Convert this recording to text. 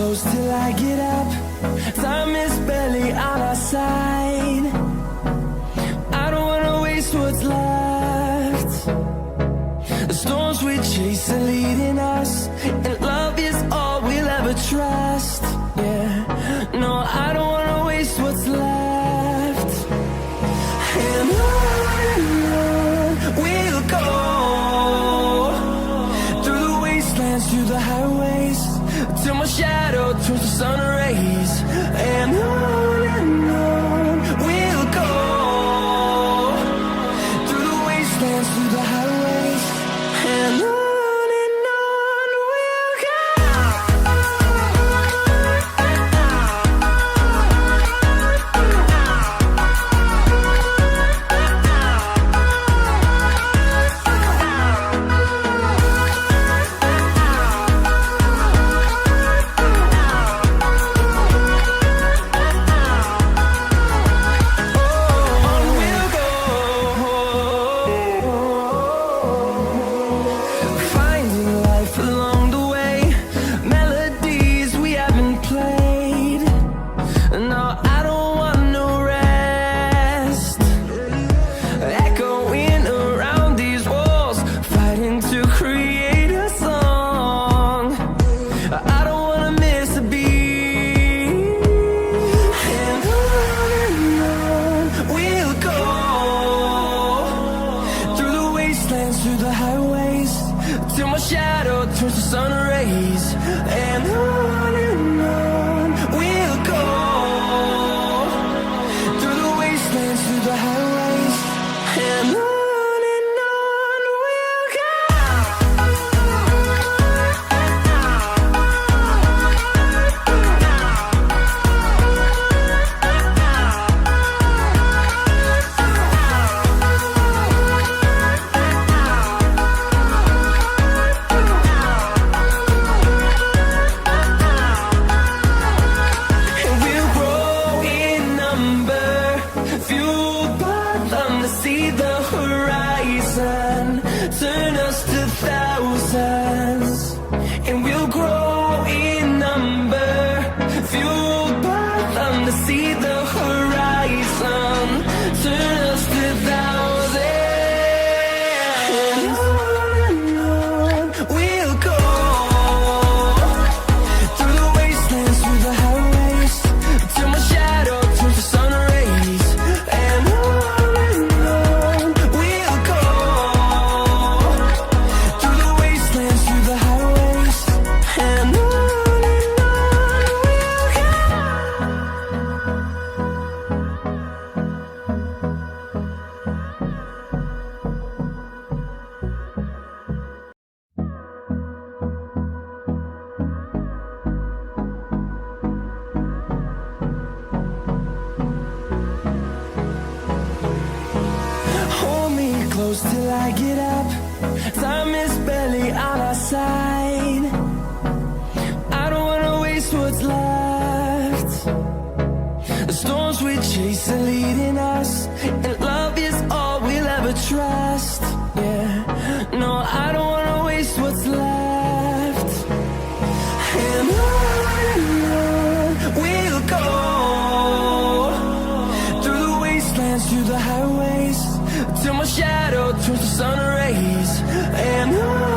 close till I get up. Time is barely on our side. I don't wanna waste what's left. The storms we chase are leading us, and love is all we'll ever trust. Yeah, no, I don't wanna waste what's left. And on we'll go, through the wastelands, through the highways, till my shadow turns to sun rays. And on we'll go, through the wastelands, through the highways, and on. Till I get up, time is barely on our side. I don't wanna waste what's left. The storms we chase are leading us, and love is all we'll ever trust. Yeah, no, I don't wanna waste what's left. And on we'll go, through the wastelands, through the highways, till my shadow turns to sun rays. And on